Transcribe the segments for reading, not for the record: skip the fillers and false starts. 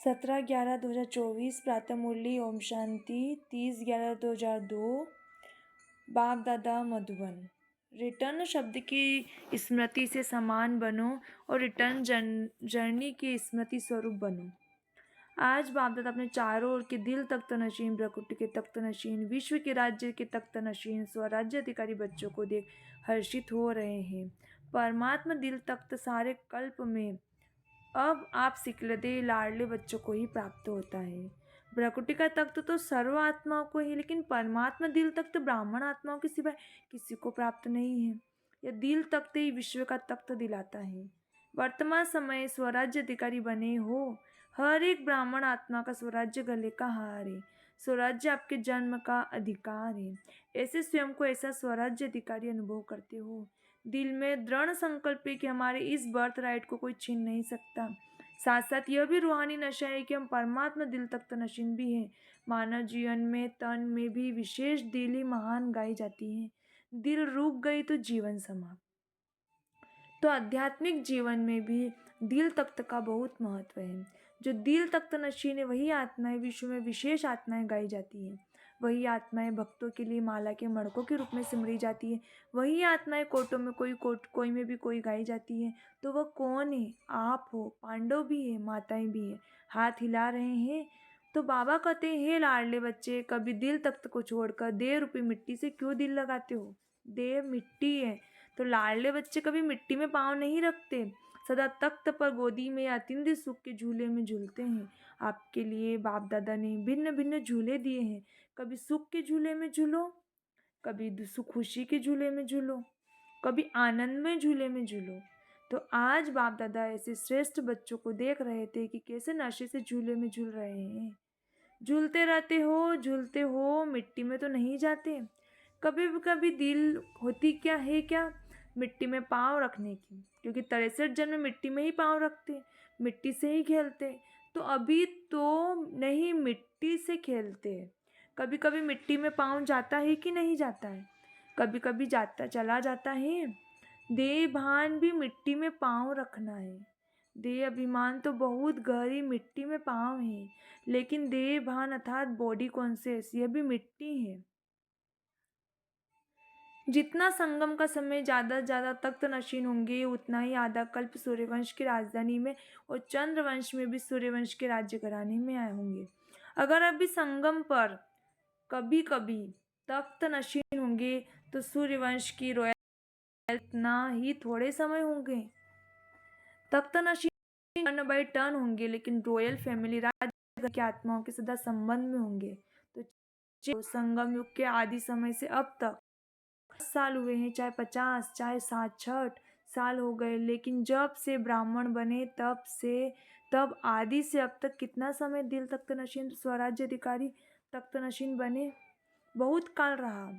17/11/2024 प्रातः मुरली ओम शांति 30/11/2002 बाप दादा मधुबन। रिटर्न शब्द की स्मृति से समान बनो और रिटर्न जर्नी की स्मृति स्वरूप बनो। आज बाप दादा अपने चारों ओर के दिल तख्त नशीन, प्रकृति के तख्त नशीन, विश्व के राज्य के तख्त नशीन स्वराज्य अधिकारी बच्चों को देख हर्षित हो रहे हैं। परमात्मा दिल तख्त सारे कल्प में अब आप सिकलदे लाडले बच्चों को ही प्राप्त होता है। प्रकृति का तख्त तो सर्व आत्माओं को है, लेकिन परमात्मा दिल तख्त ब्राह्मण आत्माओं के सिवाय किसी को प्राप्त नहीं है। यह दिल तख्त ही विश्व का तख्त दिलाता है। वर्तमान समय स्वराज्य अधिकारी बने हो। हर एक ब्राह्मण आत्मा का स्वराज्य गले का हार है। स्वराज्य आपके जन्म का अधिकार है। ऐसे स्वयं को ऐसा स्वराज्य अधिकारी अनुभव करते हो। दिल में दृढ़ संकल्प है कि हमारे इस बर्थ राइट को कोई छीन नहीं सकता। साथ साथ यह भी रूहानी नशा है कि हम परमात्मा दिल तख्त नशीन भी हैं। मानव जीवन में तन में भी विशेष दिल ही महान गाई जाती है। दिल रुक गई तो जीवन समाप्त। तो आध्यात्मिक जीवन में भी दिल तख्त का बहुत महत्व है। जो दिल तख्त नशीन है वही आत्माएं विश्व में विशेष आत्माएं गाई जाती है। वही आत्माएं भक्तों के लिए माला के मणकों के रूप में सिमरी जाती है। वही आत्माएं कोटों में कोई में भी कोई गाई जाती है। तो वह कौन है? आप हो, पांडव भी है, माताएं भी है। हाथ हिला रहे हैं तो बाबा कहते हैं, हे लाडले बच्चे, कभी दिल तख्त को छोड़कर देह रूपी मिट्टी से क्यों दिल लगाते हो? देह मिट्टी है तो लाडले बच्चे कभी मिट्टी में पाँव नहीं रखते। सदा तख्त पर गोदी में अतिंद्रिय सुख के झूले में झूलते हैं। आपके लिए बाप दादा ने भिन्न भिन्न झूले दिए हैं। कभी सुख के झूले में झूलो, कभी खुशी के झूले में झूलो, कभी आनंद में झूले में झूलो। तो आज बाप दादा ऐसे श्रेष्ठ बच्चों को देख रहे थे कि कैसे नशे से झूले में झूल रहे हैं। झूलते रहते हो, मिट्टी में तो नहीं जाते। कभी कभी दिल होती क्या है, क्या मिट्टी में पाँव रखने की, क्योंकि 63 जन्म मिट्टी में ही पाँव रखते, मिट्टी से ही खेलते। तो अभी तो नहीं, मिट्टी से खेलते। कभी कभी मिट्टी में पाँव जाता है कि नहीं जाता है? कभी कभी चला जाता है। देह भान भी मिट्टी में पाँव रखना है। देह अभिमान तो बहुत गहरी मिट्टी में पाँव है, लेकिन देह भान अर्थात बॉडी कॉन्शियस यह भी मिट्टी है। जितना संगम का समय ज़्यादा से ज़्यादा तख्त नशीन होंगे, उतना ही आधा कल्प सूर्यवंश की राजधानी में और चंद्रवंश में भी सूर्यवंश के राज्य घराने में आए होंगे। अगर अभी संगम पर कभी कभी तख्त नशीन होंगे तो सूर्यवंश की रॉयल इतना ही थोड़े समय होंगे। तख्त नशीन टर्न बाई टर्न होंगे, लेकिन रॉयल फैमिली राज्य की आत्माओं के सदा संबंध में होंगे। तो संगम युग के आदि समय से अब तक साल हुए हैं, चाहे 50, चाहे 60 साल हो गए, लेकिन जब से ब्राह्मण बने तब आदि से अब तक कितना समय दिल तख्त नशीन स्वराज्य अधिकारी तख्त नशीन बने? बहुत काल रहा,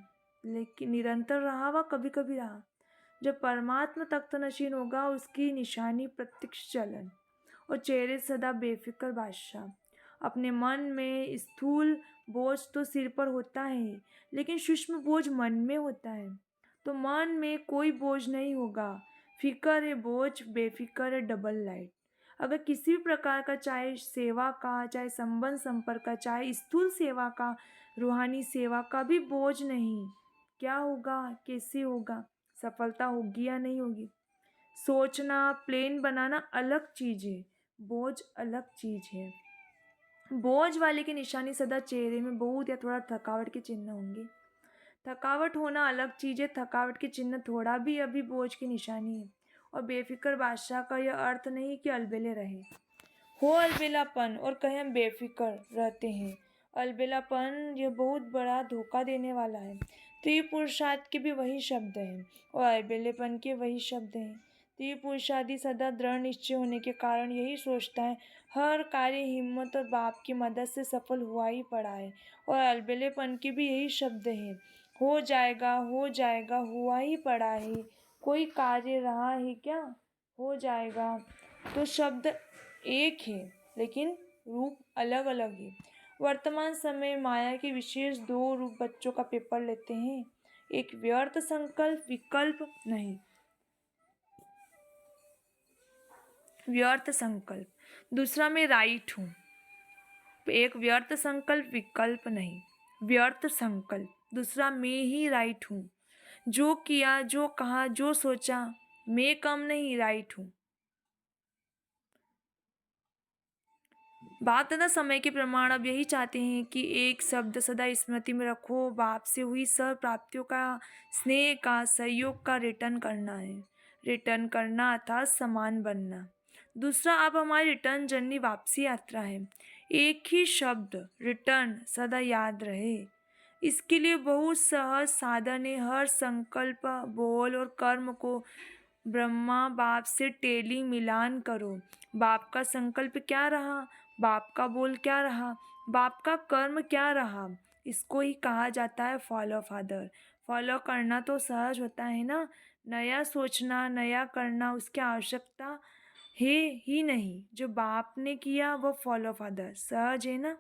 लेकिन निरंतर रहा व कभी कभी रहा। जब परमात्मा तख्त नशीन होगा, उसकी निशानी प्रत्यक्ष चलन और चेहरे सदा बेफिक्र बादशाह। अपने मन में स्थूल बोझ तो सिर पर होता है, लेकिन सूक्ष्म बोझ मन में होता है। तो मन में कोई बोझ नहीं होगा। फिक्र है बोझ, बेफिक्र है डबल लाइट। अगर किसी भी प्रकार का, चाहे सेवा का, चाहे संबंध संपर्क का, चाहे स्थूल सेवा का, रूहानी सेवा का भी बोझ नहीं, क्या होगा? कैसे होगा? सफलता होगी या नहीं होगी? सोचना, प्लेन बनाना अलग चीज है, बोझ अलग चीज है। बोझ वाले की निशानी सदा चेहरे में बहुत या थोड़ा थकावट के चिन्ह होंगे। थकावट होना अलग चीज है, थकावट के चिन्ह थोड़ा भी अभी बोझ की निशानी है। और बेफिक्र बादशाह का यह अर्थ नहीं कि अलबेले रहे हो, अलबेलापन और कहें हम बेफिक्र रहते हैं। अलबेलापन यह बहुत बड़ा धोखा देने वाला है। त्रिपुरुषार्थ के भी वही शब्द हैं और अलबेलेपन के वही शब्द हैं। त्रिपुरुषादि सदा दृढ़ निश्चय होने के कारण यही सोचता है हर कार्य हिम्मत और बाप की मदद से सफल हुआ ही पड़ा है। और अलबेलेपन के भी यही शब्द हैं, हो जाएगा हुआ ही पड़ा है। कोई कार्य रहा है क्या? हो जाएगा। तो शब्द एक है, लेकिन रूप अलग अलग है। वर्तमान समय माया के विशेष दो रूप बच्चों का पेपर लेते हैं। एक व्यर्थ संकल्प, विकल्प नहीं, व्यर्थ संकल्प। दूसरा मैं राइट हूँ, एक व्यर्थ संकल्प, विकल्प नहीं, व्यर्थ संकल्प। दूसरा, मैं ही राइट हूँ, जो किया, जो कहा, जो सोचा, मैं कम नहीं, राइट हूँ। बाप दादा समय के प्रमाण अब यही चाहते हैं कि एक शब्द सदा स्मृति में रखो, बाप से हुई सब प्राप्तियों का, स्नेह का, सहयोग का रिटर्न करना है। रिटर्न करना अर्थात समान बनना। दूसरा, अब हमारी रिटर्न जर्नी वापसी यात्रा है। एक ही शब्द रिटर्न सदा याद रहे, इसके लिए बहुत सहज साधन है। हर संकल्प, बोल और कर्म को ब्रह्मा बाप से टेली मिलान करो। बाप का संकल्प क्या रहा, बाप का बोल क्या रहा, बाप का कर्म क्या रहा, इसको ही कहा जाता है फॉलो फादर। फॉलो करना तो सहज होता है ना, नया सोचना, नया करना उसकी आवश्यकता है ही नहीं। जो बाप ने किया वो फॉलो फादर, सहज है ना।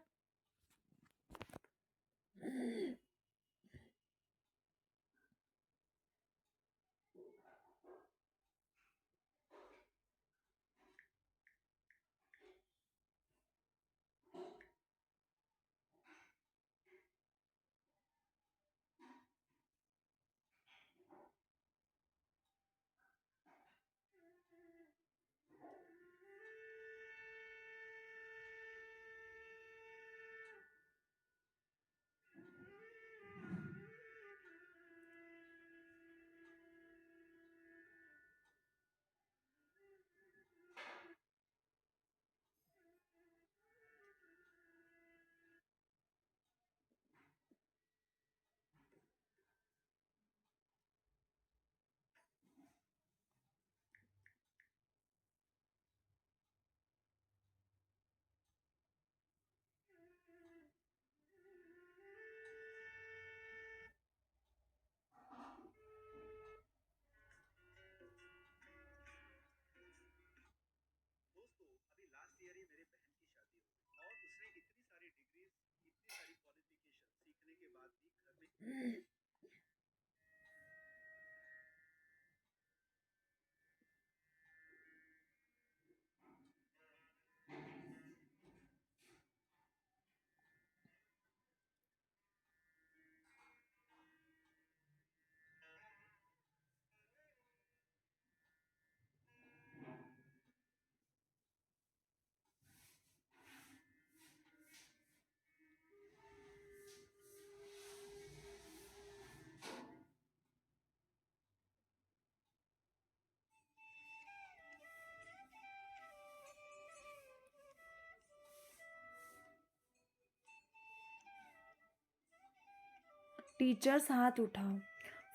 टीचर्स हाथ उठाओ।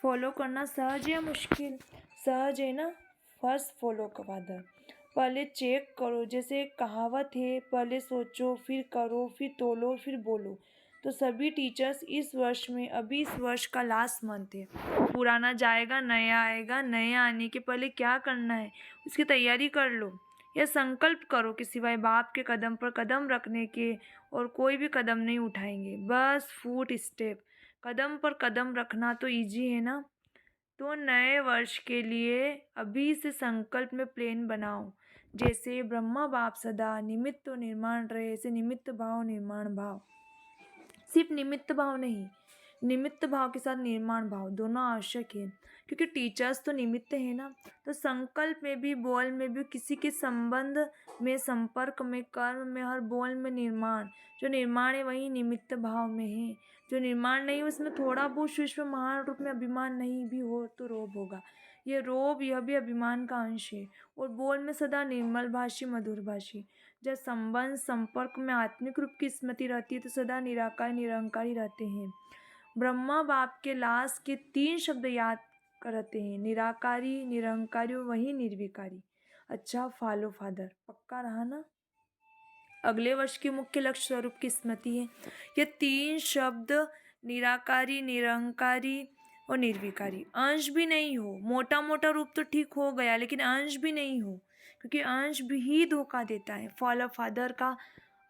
फॉलो करना सहज या मुश्किल? सहज है ना। फर्स्ट फॉलो का फादर, पहले चेक करो। जैसे एक कहावत है, पहले सोचो फिर करो फिर तोलो फिर बोलो। तो सभी टीचर्स इस वर्ष में, अभी इस वर्ष का लास्ट मंथ है, पुराना जाएगा नया आएगा। नया आने के पहले क्या करना है उसकी तैयारी कर लो। यह संकल्प करो कि सिवाय बाप के कदम पर कदम रखने के और कोई भी कदम नहीं उठाएंगे। बस फुट स्टेप, कदम पर कदम रखना तो इजी है ना। तो नए वर्ष के लिए अभी से संकल्प में प्लान बनाओ। जैसे ब्रह्मा बाप सदा निमित्त तो निर्माण रहे, ऐसे निमित्त भाव निर्माण भाव। सिर्फ निमित्त भाव नहीं, निमित्त भाव के साथ निर्माण भाव दोनों आवश्यक है, क्योंकि टीचर्स तो निमित्त है ना। तो संकल्प में भी, बोल में भी, किसी के संबंध में, संपर्क में, कर्म में, हर बोल में निर्माण। जो निर्माण है वही निमित्त भाव में है। जो निर्माण नहीं है उसमें थोड़ा बहुत सूक्ष्म महान रूप में अभिमान नहीं भी हो तो रोब होगा। ये रोब, यह भी अभिमान का अंश है। और बोल में सदा निर्मल भाषी, मधुर भाषी। जब संबंध संपर्क में आत्मिक रूप की स्मृति रहती है तो सदा निराकार निरंकारी रहते हैं। ब्रह्मा बाप के लाश के 3 शब्द याद करते हैं, निराकारी, निरंकारी और वही निर्विकारी। अच्छा, फॉलो फादर पक्का रहा ना। अगले वर्ष के मुख्य लक्ष्य स्वरूप की स्मृति है। ये 3 शब्द निराकारी, निरंकारी और निर्विकारी। अंश भी नहीं हो, मोटा मोटा रूप तो ठीक हो गया, लेकिन अंश भी नहीं हो, क्योंकि अंश भी ही धोखा देता है। फॉलो फादर का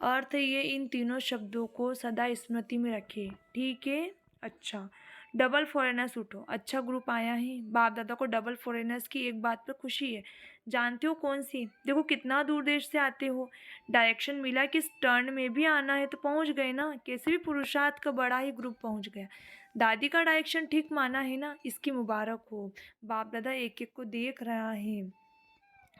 अर्थ ये इन तीनों शब्दों को सदा स्मृति में रखे, ठीक है। अच्छा, डबल फॉरेनर्स उठो, अच्छा ग्रुप आया है। बाप दादा को डबल फॉरेनर्स की एक बात पर खुशी है। जानते हो कौन सी? देखो कितना दूर देश से आते हो। डायरेक्शन मिला कि इस टर्न में भी आना है तो पहुंच गए ना। कैसे भी पुरुषार्थ का बड़ा ही ग्रुप पहुंच गया। दादी का डायरेक्शन ठीक माना है ना, इसकी मुबारक हो। बाप दादा एक एक को देख रहा है,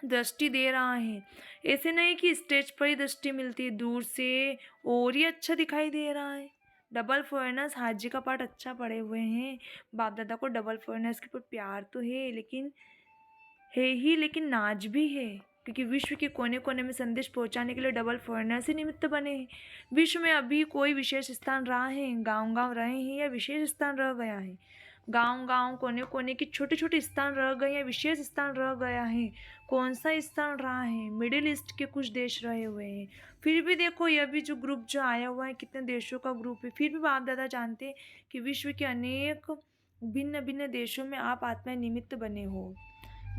दृष्टि दे रहा है। ऐसे नहीं कि स्टेज पर ही दृष्टि मिलती है, दूर से और ही अच्छा दिखाई दे रहा है। डबल फॉरेनर्स हाजी का पाठ अच्छा पढ़े हुए हैं। बाप दादा को डबल फॉरेनर्स के ऊपर प्यार तो लेकिन नाज भी है, क्योंकि विश्व के कोने कोने में संदेश पहुंचाने के लिए डबल फॉरेनर्स ही निमित्त बने हैं। विश्व में अभी कोई विशेष स्थान रहा है, गांव गांव रहे हैं या विशेष स्थान रह गया है? गांव गांव कोने कोने के छोटे छोटे स्थान रह गए या विशेष स्थान रह गया है? कौन सा स्थान रहा है? मिडिल ईस्ट के कुछ देश रहे हुए हैं। फिर भी देखो यह भी जो ग्रुप जो आया हुआ है, कितने देशों का ग्रुप है। फिर भी बाप दादा जानते हैं कि विश्व के अनेक भिन्न भिन्न देशों में आप आत्मा निमित्त बने हो।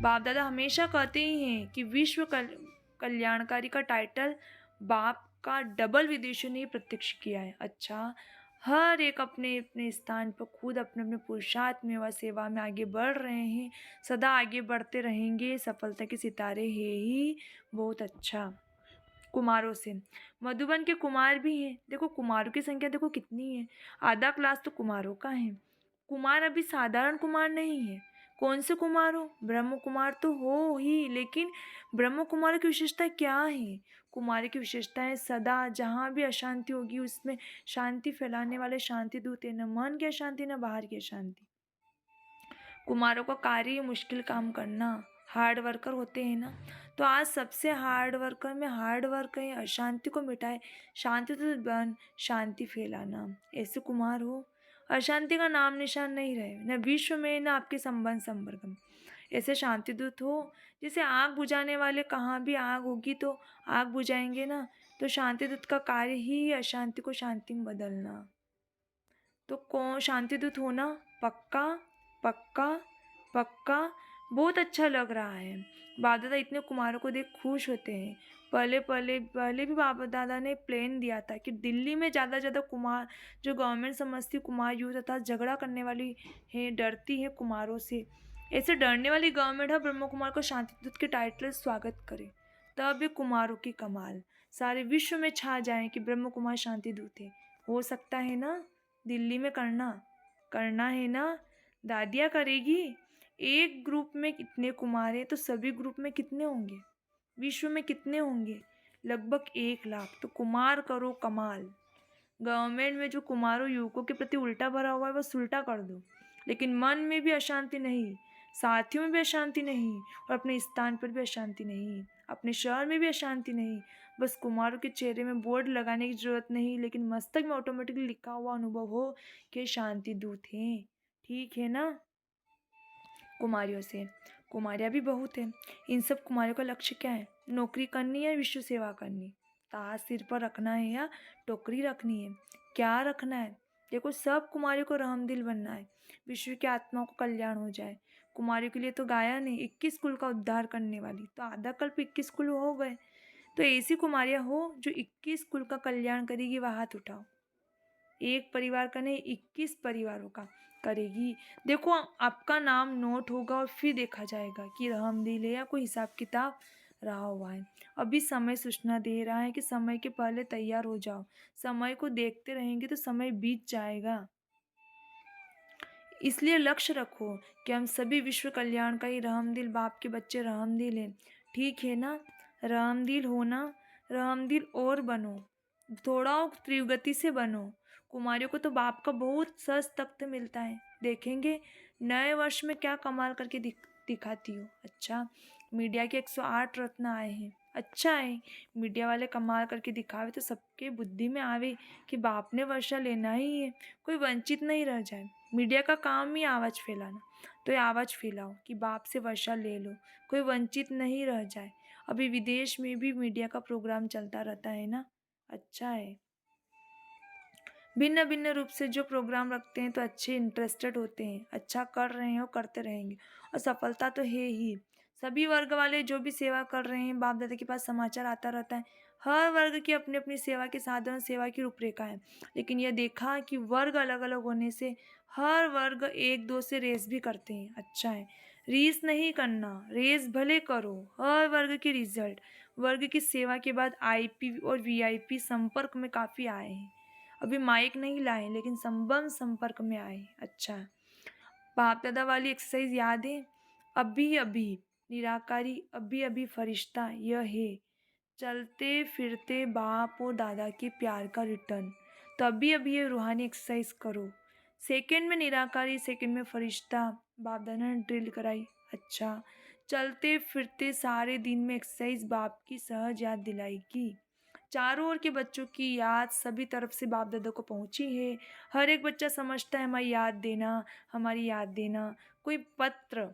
बाप दादा हमेशा कहते ही हैं कि विश्व कल्याणकारी का टाइटल बाप का डबल विदेशियों ने प्रत्यक्ष किया है। अच्छा, हर एक अपने अपने स्थान पर खुद अपने अपने पुरुषार्थ में व सेवा में आगे बढ़ रहे हैं, सदा आगे बढ़ते रहेंगे। सफलता के सितारे है ही। बहुत अच्छा। कुमारों से, मधुबन के कुमार भी हैं। देखो कुमारों की संख्या देखो कितनी है, आधा क्लास तो कुमारों का है। कुमार अभी साधारण कुमार नहीं है। कौन से कुमार हो? ब्रह्म कुमार तो हो ही, लेकिन ब्रह्म कुमार की विशेषता क्या है? कुमारी की विशेषताएं सदा जहाँ भी अशांति होगी उसमें शांति फैलाने वाले शांति दूत है। न मन की अशांति न बाहर की अशांति। कुमारों का कार्य मुश्किल काम करना, हार्ड वर्कर होते हैं ना, तो आज सबसे हार्ड वर्कर में हार्ड वर्क है। अशांति को मिटाए, शांति तो बन, शांति फैलाना। ऐसे कुमार हो, अशांति का नाम निशान नहीं रहे, न विश्व में न आपके संबंध संपर्क में। ऐसे शांति दूत हो, जैसे आग बुझाने वाले, कहाँ भी आग होगी तो आग बुझाएंगे ना, तो शांति दूत का कार्य ही अशांति को शांति में बदलना। तो कौन शांति दूत होना? पक्का पक्का पक्का। बहुत अच्छा लग रहा है। बाप दादा इतने कुमारों को देख खुश होते हैं। पहले भी बाबा दादा ने प्लान दिया था कि दिल्ली में ज़्यादा ज़्यादा कुमार, जो गवर्नमेंट समझती कुमार यूथ तथा झगड़ा करने वाली है, डरती है कुमारों से, ऐसे डरने वाली गवर्नमेंट है ब्रह्म कुमार को शांति दूत के टाइटल स्वागत करे। तब भी कुमारों की कमाल सारे विश्व में छा जाए कि ब्रह्म कुमार शांति दूत है। हो सकता है ना? दिल्ली में करना है ना? दादिया करेगी। एक ग्रुप में कितने कुमार हैं तो सभी ग्रुप में कितने होंगे? विश्व में कितने होंगे? लगभग 1 लाख। तो कुमार करो कमाल। गवर्नमेंट में जो कुमारों युवकों के प्रति उल्टा भरा हुआ है बस उल्टा कर दो, लेकिन मन में भी अशांति नहीं, साथियों में भी अशांति नहीं, और अपने स्थान पर भी अशांति नहीं, अपने शहर में भी अशांति नहीं। बस कुमारों के चेहरे में बोर्ड लगाने की जरूरत नहीं, लेकिन मस्तक में ऑटोमेटिकली लिखा हुआ अनुभव हो कि शांति दूत हैं। ठीक है ना? कुमारियों से, कुमारियाँ भी बहुत हैं। इन सब कुमारियों का लक्ष्य क्या है? नौकरी करनी है, विश्व सेवा करनी। ताज सिर पर रखना है या टोकरी रखनी है? क्या रखना है? देखो सब कुमारियों को रहमदिल बनना है, विश्व की आत्माओं को कल्याण हो जाए। कुमारियों के लिए तो गाया नहीं 21 कुल का उद्धार करने वाली, तो आधा कल्प 21 कुल हो गए। तो ऐसी कुमारियाँ हो जो 21 कुल का कल्याण करेगी, वह हाथ उठाओ। एक परिवार का नहीं, 21 परिवारों का करेगी। देखो आपका नाम नोट होगा और फिर देखा जाएगा कि रहमदिल है या कोई हिसाब किताब रहा हुआ है। अभी समय सूचना दे रहा है कि समय के पहले तैयार हो जाओ। समय को देखते रहेंगे तो समय बीत जाएगा। इसलिए लक्ष्य रखो कि हम सभी विश्व कल्याण का ही रहमदिल बाप के बच्चे रहमदिल हैं। ठीक है ना? रहमदिल होना, रहमदिल और बनो, थोड़ा और तीव्र से बनो। कुमारियों को तो बाप का बहुत सच तख्त मिलता है। देखेंगे नए वर्ष में क्या कमाल करके दिखाती हो। अच्छा, मीडिया के 108 रत्न आए हैं। अच्छा है, मीडिया वाले कमाल करके दिखावे तो सबके बुद्धि में आवे कि बाप ने वर्षा लेना ही है, कोई वंचित नहीं रह जाए। मीडिया का काम ही आवाज़ फैलाना, तो ये आवाज़ फैलाओ कि बाप से वर्षा ले लो, कोई वंचित नहीं रह जाए। अभी विदेश में भी मीडिया का प्रोग्राम चलता रहता है ना। अच्छा है, भिन्न भिन्न रूप से जो प्रोग्राम रखते हैं तो अच्छे इंटरेस्टेड होते हैं, अच्छा कर रहे हैं और करते रहेंगे, और सफलता तो है ही। सभी वर्ग वाले जो भी सेवा कर रहे हैं, बाप दादा के पास समाचार आता रहता है। हर वर्ग की अपनी अपनी सेवा के साधन और सेवा की रूपरेखा है। लेकिन यह देखा कि वर्ग अलग अलग होने से हर वर्ग एक दो से रेस भी करते हैं। अच्छा है, रीस नहीं करना, रेस भले करो। हर वर्ग के रिजल्ट वर्ग की सेवा के बाद आईपी और वीआईपी संपर्क में काफ़ी आए हैं। अभी माइक नहीं लाए लेकिन संबंध संपर्क में आए। अच्छा, बाप दादा वाली एक्सरसाइज याद है? अभी अभी निराकारी, अभी अभी फरिश्ता, यह है चलते फिरते बाप और दादा के प्यार का रिटर्न। तो अभी अभी ये रूहानी एक्सरसाइज करो। सेकंड में निराकारी, सेकंड में फरिश्ता, बाप दादा ने ड्रिल कराई। अच्छा, चलते फिरते सारे दिन में एक्सरसाइज बाप की सहज याद दिलाएगी। चारों ओर के बच्चों की याद सभी तरफ से बाप दादा को पहुंची है। हर एक बच्चा समझता है हमारी याद देना, हमारी याद देना। कोई पत्र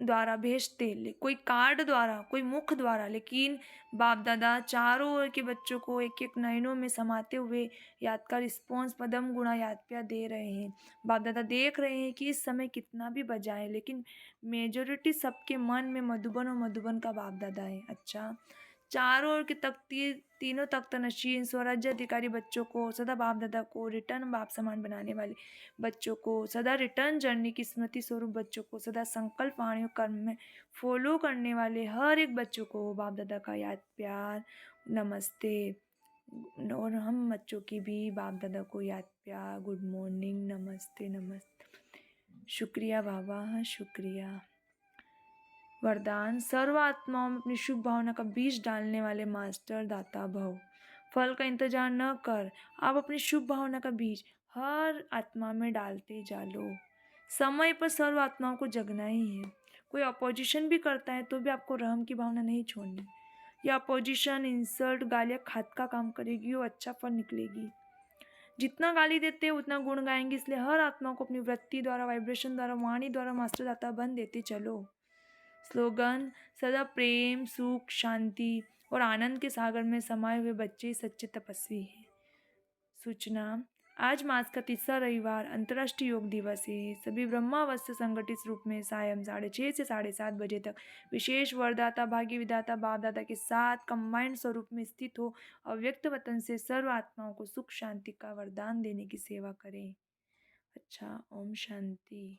द्वारा भेजते, कोई कार्ड द्वारा, कोई मुख द्वारा, लेकिन बाप दादा चारों ओर के बच्चों को एक एक नयनों में समाते हुए याद का रिस्पॉन्स पदम गुणा याद प्या दे रहे हैं। बाप दादा देख रहे हैं कि इस समय कितना भी बजाए लेकिन मेजोरिटी सबके मन में मधुबन और मधुबन का बाप दादा है। अच्छा, चारों ओर के तख्ती, तीनों तख्त नशीन स्वराज्य अधिकारी बच्चों को, सदा बाप दादा को रिटर्न बाप समान बनाने वाले बच्चों को, सदा रिटर्न जर्नी की स्मृति स्वरूप बच्चों को, सदा संकल्प वाणी और कर्म में फॉलो करने वाले हर एक बच्चों को बाप दादा का याद प्यार नमस्ते। और हम बच्चों की भी बाप दादा को याद प्यार गुड मॉर्निंग, नमस्ते नमस्ते। शुक्रिया बाबा, शुक्रिया। वरदान, सर्व आत्माओं में अपनी शुभ भावना का बीज डालने वाले मास्टर दाता भव। फल का इंतजार न कर, आप अपनी शुभ भावना का बीज हर आत्मा में डालते जा लो। समय पर सर्व आत्माओं को जगना ही है। कोई अपोजिशन भी करता है तो भी आपको रहम की भावना नहीं छोड़नी। यह अपोजिशन, इंसल्ट, गालियाँ खाद का काम करेगी और अच्छा फल निकलेगी। जितना गाली देते हैं उतना गुण गाएंगे, इसलिए हर आत्मा को अपनी वृत्ति द्वारा, वाइब्रेशन द्वारा, वाणी द्वारा मास्टर दाता बन देते चलो। स्लोगन, सदा प्रेम, सुख, शांति और आनंद के सागर में समाये हुए बच्चे सच्चे तपस्वी हैं। सूचना, आज मास का तीसरा रविवार अंतर्राष्ट्रीय योग दिवस है। सभी ब्रह्मावस्थ संगठित रूप में सायं 6:30 से 7:30 बजे तक विशेष वरदाता भाग्य विधाता बाप दादा के साथ कंबाइंड स्वरूप में स्थित हो अव्यक्त वतन से सर्व आत्माओं को सुख शांति का वरदान देने की सेवा करें। अच्छा, ओम शांति।